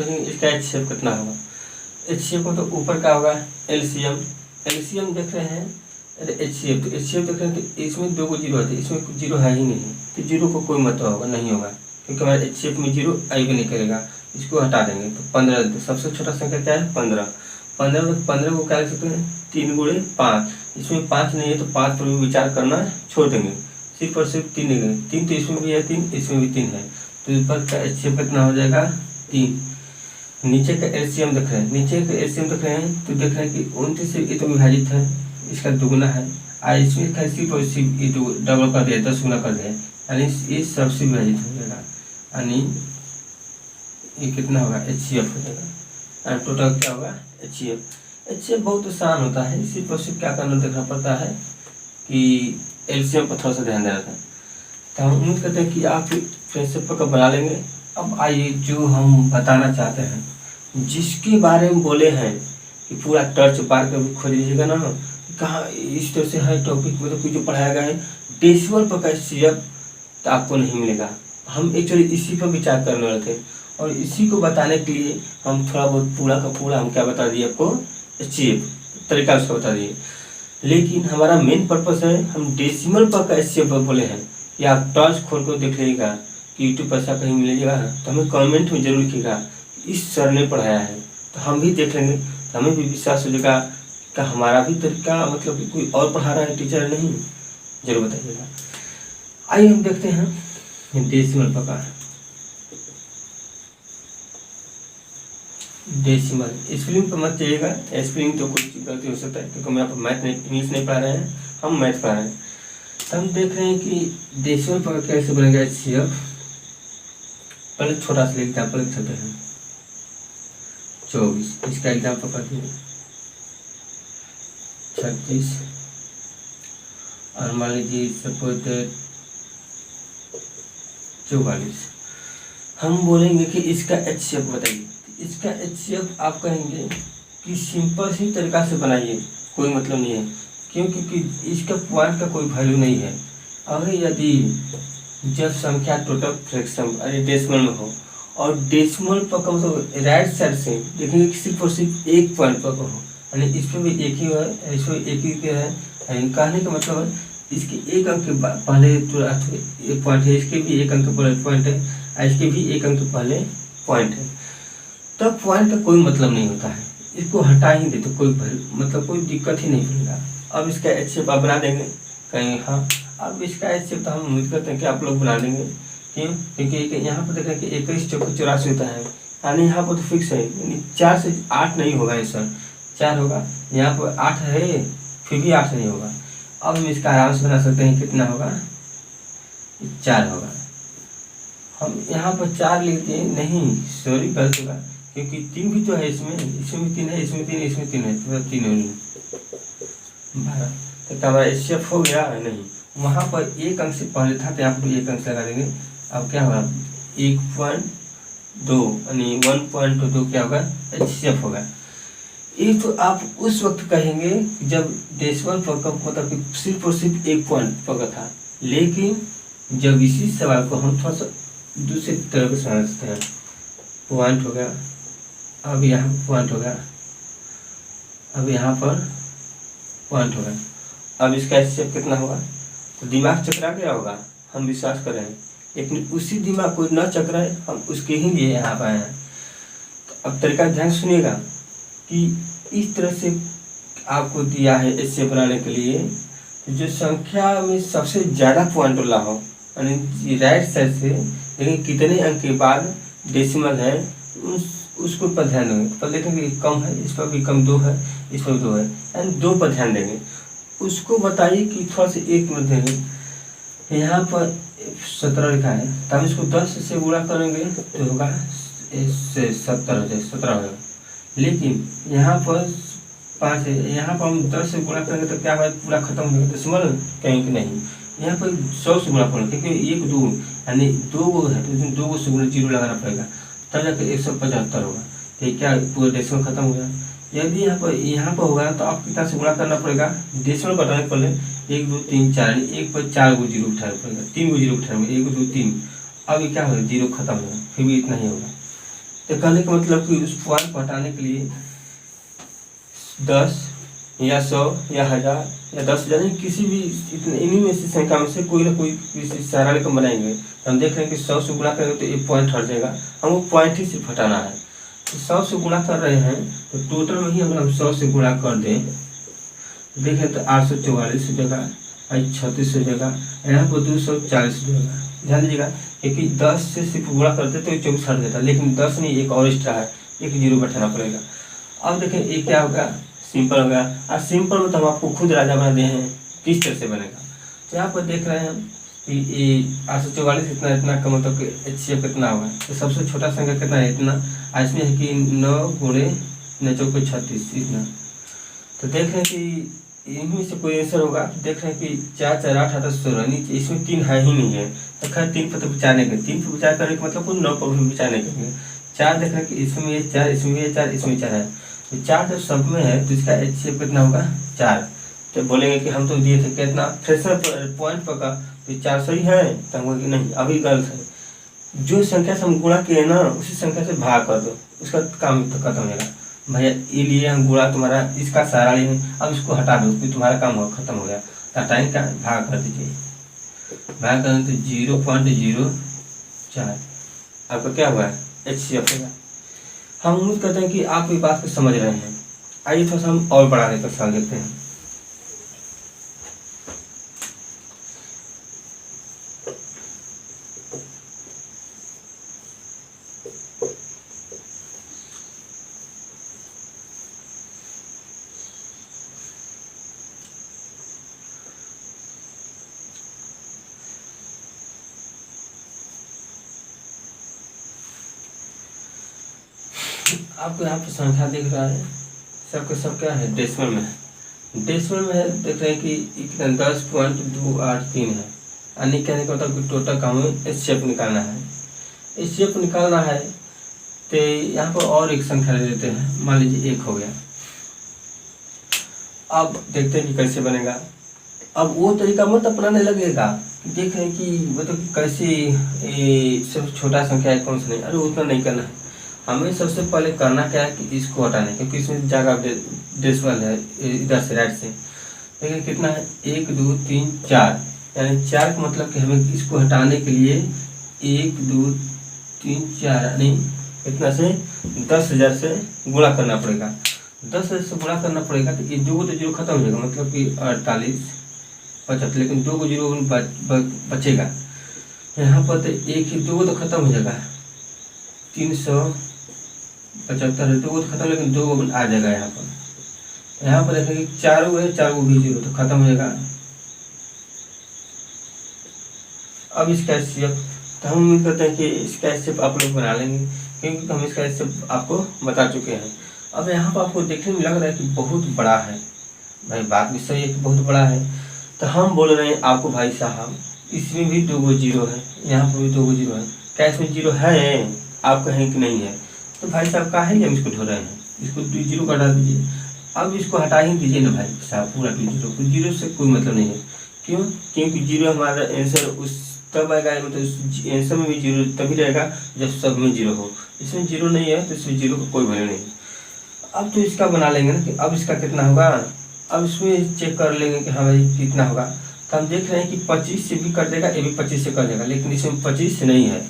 इसका HCF कितना होगा, HCF को तो ऊपर का होगा LCM देख रहे हैं, अरे HCF तो HCF देख रहे हैं तो इसमें 2 को 0 है, इसमें 0 है ही नहीं, तो 0 को कोई मतलब होगा नहीं होगा, क्योंकि हमारे HCF में 0 आई भी नहीं करेगा, इसको हटा देंगे। तो 15, तो सबसे छोटा संख्या क्या है 15। 15 को क्या लिख सकते हैं 3 गुणे 5, इसमें 5 नहीं है तो 5 पर भी विचार करना छोड़ देंगे, सिर्फ और सिर्फ 3 देंगे। 3 तो इसमें भी है, 3 इसमें भी 3 है, तो ऊपर का HCF कितना हो जाएगा 3। नीचे का LCM देख रहे हैं, तो देख रहे हैं कि 29 से ये तो विभाजित है, इसका दुगुना है, इसमें का सिर्फ और सिर्फ ये डबल कर दिया, 10 गुना कर दिया, यानी ये सबसे विभाजित हो जाएगा, यानी ये कितना होगा HCF हो जाएगा। और टोटल क्या होगा HCF बहुत आसान होता है, सिर्फ और सिर्फ क्या करना देखना पड़ता है कि LCM पर थोड़ा सा ध्यान देना था। तो हम उम्मीद करते हैं कि आप फ्रेंडशिप का बना लेंगे। अब आइए जो हम बताना चाहते हैं, जिसके बारे में बोले हैं कि पूरा टर्च बार कर खोज लीजिएगा ना, कहाँ इस तरह से हर टॉपिक मतलब कि जो पढ़ाया गया है डेसिमल पर का HCF तो आपको नहीं मिलेगा। हम एक्चुअली इसी पर विचार करने वाले थे और इसी को बताने के लिए हम थोड़ा बहुत पूरा का पूरा हम क्या बता दिए आपको, HCF तरीका उसका बता दिए, लेकिन हमारा मेन पर्पस है हम डेसिमल पर का HCF पर बोले हैं। या आप टर्च खोल कर देख लीजिएगा कि यूट्यूब पर ऐसा कहीं मिलेगा तो हमें कमेंट में जरूर लिखिएगा इस सर ने पढ़ाया है, तो हम भी देख लेंगे, तो हमें भी विश्वास हो जाएगा कि हमारा भी तरीका मतलब कि कोई और पढ़ा रहा है टीचर नहीं, जरूर बताइएगा। आइए हम देखते हैं डेसिमल प्रकार। डेसिमल स्पेलिंग पर मत जाइएगा, स्पेलिंग तो कुछ गलती हो सकता है क्योंकि हम यहाँ पर मैथ नहीं इंग्लिश नहीं पढ़ा रहे हैं, हम मैथ पढ़ा रहे हैं। तो हम देख रहे हैं कि डेसिमल प्रकार कैसे बनेगा HCF। पहले छोटा सा एग्जाम्पल लिख सकते हैं 24, इसका एग्जाम्पल कर दिए 36, और मान लीजिए सपोज 44। हम बोलेंगे कि इसका HCF बताइए। इसका HCF आप कहेंगे कि सिंपल सी तरीका से बनाइए, कोई मतलब नहीं है, क्योंकि इसका पॉइंट का कोई वैल्यू नहीं है। अगर यदि जब संख्या टोटल फ्रैक्शन अरे डेसिमल में हो और डेसिमल पर का मतलब राइट साइड से देखेंगे कि सिर्फ और सिर्फ एक पॉइंट पर हो, यानी इसमें भी एक ही है, इसमें एक ही है, कहने का मतलब है इसके एक अंक के पहले एक पॉइंट है, इसके भी एक अंक के पहले पॉइंट है, इसके भी एक अंक के पहले पॉइंट है, तब पॉइंट का कोई मतलब नहीं होता है, इसको हटा ही दे तो कोई मतलब कोई दिक्कत ही नहीं होगा। अब इसका HCF आप बना देंगे कहीं, हाँ अब इसका HCF तो हम उम्मीद करते हैं कि आप लोग बना देंगे। क्यों? क्योंकि यहाँ पर देख रहे हैं कि 21 चौके 84 होता है, यानी यहाँ पर तो फिक्स है, यानी 4 से 8 नहीं होगा आंसर, 4 होगा। यहाँ पर 8 है फिर भी 8 नहीं होगा। अब हम इसका आराम से बना सकते हैं, कितना होगा, 4 होगा। हम यहाँ पर 4 लिखते हैं, नहीं सॉरी गलत होगा, क्योंकि 3 भी तो है इसमें भी 3 है, इसमें 3 इसमें 3 है, तो 3 होगी 12। तो क्या हमारा एचसीएफ हो गया? नहीं, वहाँ पर एक अंक से पहले था तो यहाँ पर 1 अंक लगा देंगे। अब क्या होगा, 1.2 यानी 1.2 क्या होगा, एचसीएफ होगा। ये तो आप उस वक्त कहेंगे जब डेसिमल पॉइंट मतलब कि सिर्फ और सिर्फ 1 पॉइंट पर था, लेकिन जब इसी सवाल को हम थोड़ा सा दूसरे तरह से समझते हैं, पॉइंट हो गया, अब यहाँ पॉइंट हो गया, अब यहाँ पर पॉइंट हो गया, अब इसका एचसीएफ कितना होगा? तो दिमाग चकरा गया होगा, हम विश्वास कर रहे हैं, लेकिन उसी दिमाग को न चकराए, हम उसके ही लिए यहाँ पर आए हैं। तो अब तरीका ध्यान सुनिएगा कि इस तरह से आपको दिया है एचसीएफ बनाने के लिए, जो संख्या में सबसे ज़्यादा पॉइंट वाला हो, यानी राइट साइड से, लेकिन कितने अंक के बाद डेसिमल है उसको पर ध्यान देंगे। पर देखेंगे कम है, इस पर भी कम 2 है, इस पर भी 2 है, यानी 2 पर ध्यान देंगे। उसको बताइए कि थोड़ा सा 1 मिनट देंगे। यहाँ पर 17 लिखा है, तो हम इसको 10 से गुणा करेंगे तो होगा 17 हो जाए, 17 होगा। लेकिन यहाँ पर 5 है, यहाँ पर हम 10 से गुणा करेंगे तो क्या होगा, पूरा खत्म हो जाएगा, डेसिमल कहीं कि नहीं। यहाँ पर 100 से गुणा करेंगे, क्योंकि 1 2 यानी 2 गो है, तो इसमें 2 गो से गुणा 0 लगाना पड़ेगा, तब जाकर 175 होगा। तो क्या पूरा डेसिमल खत्म हो गया। यदि यहाँ पर होगा तो आप कितना से गुणा करना पड़ेगा, डेसिमल बताने के पहले 1 2 3 4, 1 पर 4 गो 0 उठाना पड़ेगा, 3 गो 0 उठाना, 1 2 3, अब ये क्या होगा, 0 खत्म होगा, फिर भी इतना ही होगा। तो कहने का मतलब कि उस पॉइंट को हटाने के लिए 10 या 100 या 1000 या 10,000 किसी भी इन्हीं में से संख्या में से कोई ना कोई किसी सहारा लेकर बनाएंगे। हम देख रहे हैं कि 100 से गुणा करेंगे तो एक पॉइंट हट जाएगा, हमको पॉइंट ही सिर्फ हटाना है। तो 100 से गुणा कर रहे हैं तो टोटल में ही अगर हम 100 से गुणा कर दें, देखें तो 844 हो जाएगा, 36 हो जाएगा, यहाँ पर 240 हो जाएगा। ध्यान दीजिएगा, क्योंकि 10 से सिर्फ गुणा करते तो 24 हट जाता, लेकिन 10 नहीं, एक और एक्स्ट्रा है, एक 0 बैठाना पड़ेगा। अब देखें ये क्या होगा, सिंपल हो गया। और सिंपल में तो हम आपको खुद राजा बना दिए हैं किस तरह से बनेगा। तो यहाँ पर देख रहे हैं हम कि ये 844 इतना इतना का मतलब कि एचसीएफ कितना होगा, तो सबसे छोटा संख्या कितना है, इतना। इसमें है कि 9 गुणे 9 चौक 36 इतना। तो देख रहे हैं कि इनमें से कोई आंसर होगा। देख रहे हैं कि 4 4 8 8 16, नीचे इसमें 3 है ही नहीं है, तो खैर 3 पर तो विचार नहीं करेंगे। 3 पर विचार करने का मतलब कोई 9 पर भी विचार नहीं करेंगे। 4 देख रहे हैं कि इसमें ये 4, इसमें ये 4, इसमें 4 है, तो 4 जब सब में है तो इसका एचसीएफ कितना होगा, 4। तो बोलेंगे कि हम तो दिए थे कितना फ्रेशर पॉइंट पर का, तो 4 सही है, तो हम बोलेंगे नहीं अभी गलत है। जो संख्या से हम गुणा किए ना उसी संख्या से भाग कर दो, उसका काम तो खत्म हो जाएगा। भैया ये लिए हम गुणा तुम्हारा इसका सहारा लिए, अब इसको हटा दो, फिर तुम्हारा काम हो खत्म हो गया। हटाएंगे का भाग कर दीजिए, भाग करें तो 0.04 आपका क्या हुआ, एचसीएफ होगा। हम उम्मीद करते हैं कि आप ये बात को समझ रहे हैं। आइए थोड़ा सा हम और बढ़ाने का सवाल देखते हैं। आपको यहाँ पर संख्या दिख रहा है, सबके सब क्या है, डेसिमल में है। डेसिमल में है, देख रहे हैं कि इतना 10.283 है, यानी कहने का मतलब कि टोटल काम में एचसीएफ निकालना है। एचसीएफ निकालना है तो यहाँ पर और एक संख्या ले लेते हैं, मान लीजिए 1 हो गया। अब देखते हैं कि कैसे बनेगा। अब वो तरीका मत अपनाने लगेगा, देख रहे हैं कि मतलब कैसे सब छोटा संख्या है कौन सा नहीं, अरे उतना नहीं करना है। हमें सबसे पहले करना क्या है कि इसको हटाना है, क्योंकि इसमें जगह डेसिमल है इधर से राइट से। लेकिन कितना है, 1 2 3 4, यानी 4 का मतलब कि हमें इसको हटाने के लिए 1 2 3 4 यानी इतना से 10,000 से गुणा करना पड़ेगा। 10,000 से गुणा करना पड़ेगा तो ये 2 को तो 0 खत्म हो जाएगा, मतलब कि 48 75, लेकिन 2 को 0 बचेगा। यहाँ पर तो 1 ही 2 को तो खत्म हो जाएगा, 300 75 है, 2 को तो खत्म, लेकिन 2 को आ जाएगा यहाँ पर। यहाँ पर देखेंगे 4 को है, 4 को भी 0 तो खत्म हो जाएगा। अब इसका एचसीएफ, तो हम उम्मीद करते हैं कि इसका एचसीएफ आप लोग बना लेंगे, क्योंकि हम इसका एचसीएफ आपको बता चुके हैं। अब यहाँ पर आपको देखने में लग रहा है कि बहुत बड़ा है, भाई बात भी सही है कि बहुत बड़ा है। तो हम बोल रहे हैं आपको भाई साहब, इसमें भी 2 0 है, यहाँ पर भी 2 0 है, क्या इसमें 0 है? आप कहें कि नहीं है, तो भाई साहब काहे हम इसको ढो रहे हैं, इसको 2 0 का हटा दीजिए। अब इसको हटा ही दीजिए ना भाई साहब, पूरा 2 0 को, 0 से कोई मतलब नहीं है। क्यों? क्योंकि 0 हमारा आंसर उस तब आएगा, मतलब उस आंसर में भी 0 तभी रहेगा जब सब में 0 हो। इसमें 0 नहीं है तो इसमें 0 का कोई वैल्यू नहीं। अब तो इसका बना लेंगे ना कि अब इसका कितना होगा। अब इसमें चेक कर लेंगे कि हाँ भाई कितना होगा। तो हम देख रहे हैं कि 25 से भी कट जाएगा, ये भी 25 से कट जाएगा, लेकिन इसमें 25 से नहीं है।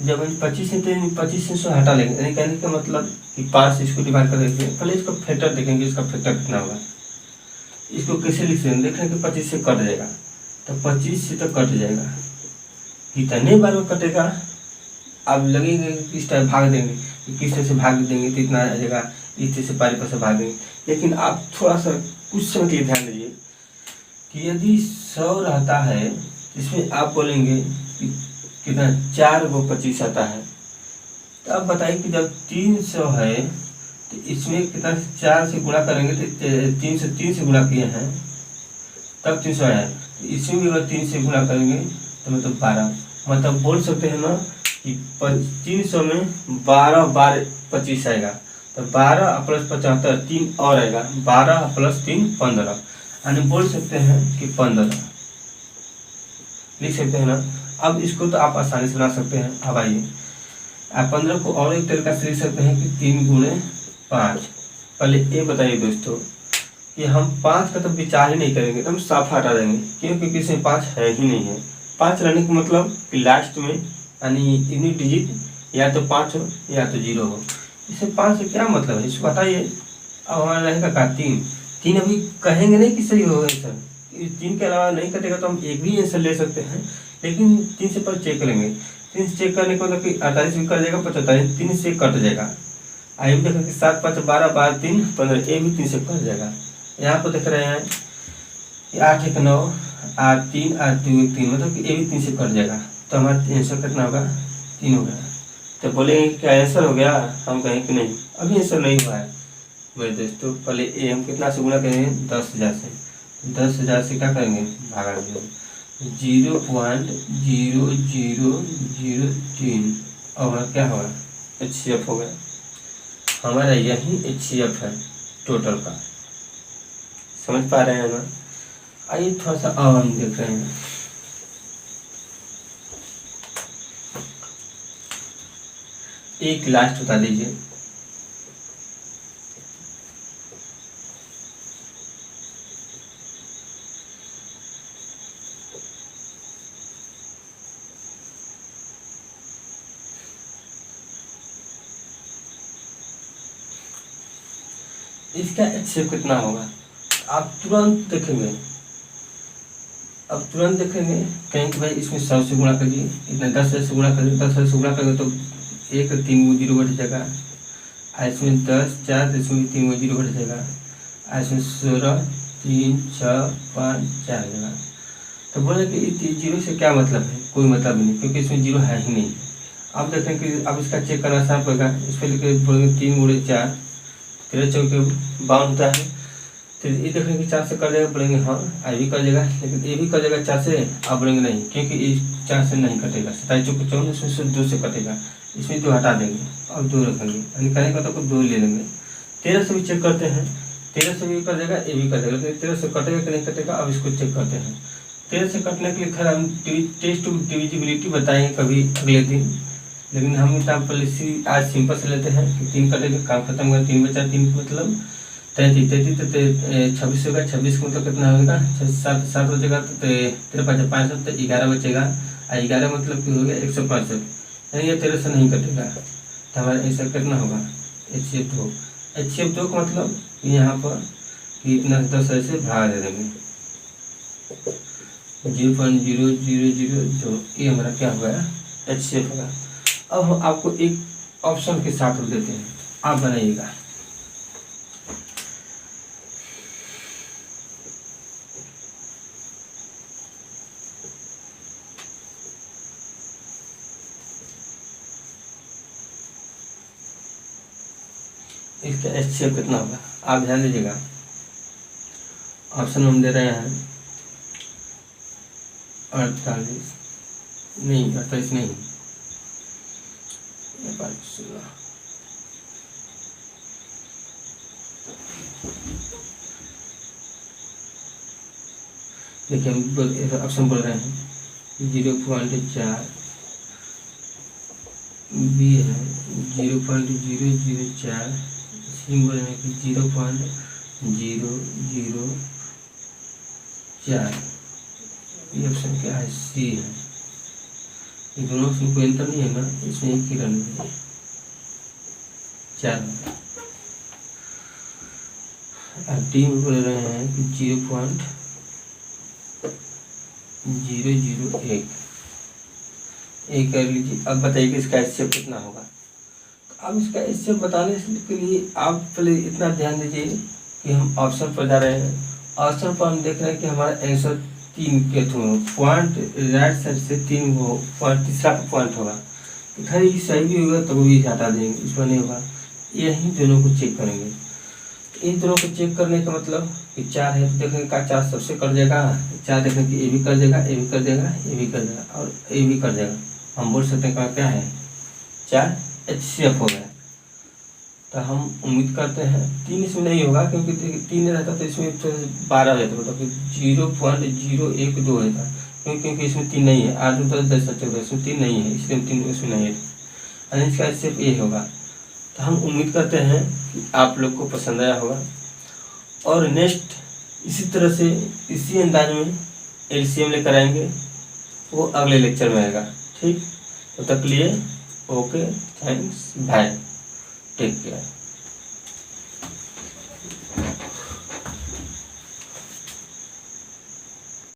जब हम 25 से, तो 25 से इसको हटा लेंगे, यानी कहने का मतलब कि 5 से इसको डिवाइड कर देंगे। पहले इसका फैक्टर देखेंगे, इसका फैक्टर कितना होगा। इसको कैसे लिख सकते हैं, देख रहे हैं कि 25 से कट जाएगा, तो 25 से तो कट जाएगा, कितने बार में कटेगा। अब लगेंगे किस टाइप भाग देंगे, किस तरह से भाग देंगे तो इतना आ जाएगा, इस तरह से पारी पर से भाग देंगे। लेकिन आप थोड़ा सा कुछ समय के लिए ध्यान दीजिए कि यदि 100 रहता है, इसमें आप बोलेंगे कि कितना 4 को 25 आता है, तो अब बताइए कि जब 300 है तो इसमें कितना 4 से गुणा करेंगे तो 3 से गुणा किए हैं तब 300 आया, तो इसमें भी अगर 3 से गुणा करेंगे तो मतलब 12, मतलब बोल सकते हैं ना कि 300 में 12 बार 25 आएगा, तो 12 प्लस 75 3 और आएगा, 12 प्लस 3 15, यानी बोल सकते हैं कि 15 लिख सकते हैं ना। अब इसको तो आप आसानी से बना सकते हैं। अब आइए आप 15 को और एक तरीका से लिख सकते हैं कि 3 गुणे 5। पहले ये बताइए दोस्तों कि हम 5 का तो विचार ही नहीं करेंगे, तो हम साफ हटा देंगे, क्योंकि इसमें 5 है ही नहीं है। 5 रहने का मतलब कि लास्ट में यानी यूनिट डिजिट या तो 5 हो या तो 0 हो। इससे 5 से क्या मतलब है, इसको बताइए। अब हमारा रहेगा का 3 अभी कहेंगे नहीं कि सही होगा आंसर, 3 के अलावा नहीं कटेगा तो हम एक भी आंसर ले सकते हैं, लेकिन 3 से पर चेक करेंगे। 3 से चेक करने का मतलब कि 48 भी कट जाएगा, 75 3 से कट जाएगा। आइए देखें कि 7 5 12 12 3 15, ये भी 3 से कट जाएगा। यहाँ पर देख रहे हैं कि 8 1 9 8 3 8 2 1 3, मतलब कि ये भी 3 से कट जाएगा, तो हमारा आंसर कितना होगा 3 हो गया। तो बोलेंगे क्या आंसर हो गया, हम कहें कि नहीं, अभी आंसर नहीं हुआ है मेरे दोस्तों। पहले ये हम कितना से गुणा करेंगे 10,000 से, 10,000 से क्या करेंगे भागा देंगे, 0.0003 और क्या होगा HCF हो गया। हमारा यही HCF है टोटल का, समझ पा रहे हैं ना। आइए थोड़ा सा और हम देख रहे हैं। एक लास्ट बता दीजिए, इसका HCF कितना होगा। आप तुरंत देखेंगे, अब तुरंत देखेंगे, कहेंगे भाई इसमें 100 से गुणा करिए, इतना 10,000 से गुणा करिए, 10,000 से गुणा करेंगे तो 1 3 को 0 घट जाएगा, इसमें 10 4 इसमें 3 को 0 घट जाएगा, इसमें 16 3 6 5 4 जाएगा। तो बोले कि 0 से क्या मतलब है, कोई मतलब नहीं, क्योंकि इसमें 0 है ही नहीं। अब देखें कि अब इसका चेक करना आसान पड़ेगा। इस पर लिखे बोलेंगे 3 गुणे 4 13 चौके 52 होता है, तो ये देखेंगे कि 4 से कर जाएगा, बोलेंगे हाँ ये भी कर जाएगा, लेकिन ये भी कर जाएगा 4 से, आप बोलेंगे नहीं क्योंकि ये 4 से नहीं कटेगा, 27 चौके 54 इसमें से 2 से कटेगा, इसमें 2 हटा देंगे और 2 रखेंगे, यानी करने का तो 2 ले लेंगे। 13 से भी चेक करते हैं, 13 से भी कर जाएगा, ये भी कर जाएगा, लेकिन 13 से कटेगा कि नहीं कटेगा, अब इसको चेक करते हैं। 13 से कटने के लिए खैर हम टेस्ट डिविजिबिलिटी बताएंगे कभी अगले दिन, लेकिन हम इतना पॉलिसी आज सिंपल से लेते हैं कि 3 कटेगा काम खत्म कर, 3 बचा 3 मतलब 33 26 होगा, 26 का मतलब कितना होगा 7 हो जाएगा, तो 13 5 5 तो 11 बचेगा, और 11 मतलब कि हो गया 165, यानी ये 13 से नहीं कटेगा, तो हमारा आंसर कितना होगा HCF 2। HCF 2 का मतलब यहाँ पर कि इतना 10 ऐसे भाग दे देंगे 0.0002, ये हमारा क्या होगा HCF होगा। अब हम आपको एक ऑप्शन के साथ देते हैं, आप बनाइएगा। इसका HCF कितना होगा आप ध्यान दीजिएगा। ऑप्शन हम दे रहे हैं 48 नहीं 48 नहीं 16 देखिए हम ऑप्शन बोल रहे हैं 0.4 बी है 0.004 सी बोल रहे हैं कि 0.004 ये ऑप्शन क्या है सी है। ये दोनों ऑप्शन कोई अंतर नहीं है ना, इसमें एक ही रन है 4। अब डी में बोल रहे हैं कि 0.001 एक कर लीजिए। अब बताइए कि इसका HCF कितना होगा। अब इसका HCF बताने के लिए आप पहले इतना ध्यान दीजिए कि हम ऑप्शन पर जा रहे हैं। ऑप्शन पर हम देख रहे हैं कि हमारा आंसर 3 के थ्रू पॉइंट राइट साइड से 3 वो पॉइंट तीसरा पॉइंट होगा। खैर ये सही भी होगा तो वो भी हटा देंगे, इस पर नहीं होगा। यही दोनों को चेक करेंगे। इन दोनों को चेक करने का मतलब कि 4 है तो देखेंगे का 4 सबसे कर देगा, 4 देखेंगे कि ये भी कर देगा, ये भी कर देगा, ये भी कर देगा और ये भी कर देगा। हम बोल सकते हैं का क्या है 4 HCF हो गया। तो हम उम्मीद करते हैं 3 इसमें नहीं होगा क्योंकि 3 रहता तो इसमें तो 12 रहता, मतलब कि 0.012 रहता क्योंकि इसमें 3 नहीं है। 8 10 10 14 इसमें 3 नहीं है, इसलिए 3 इसमें नहीं है। यानी इसका HCF ये होगा। तो हम उम्मीद करते हैं कि आप लोग को पसंद आया होगा और नेक्स्ट इसी तरह से इसी अंदाज में LCM लेकर आएंगे, वो अगले लेक्चर में आएगा। ठीक, तो तब तक लिए okay, thanks, bye, take care.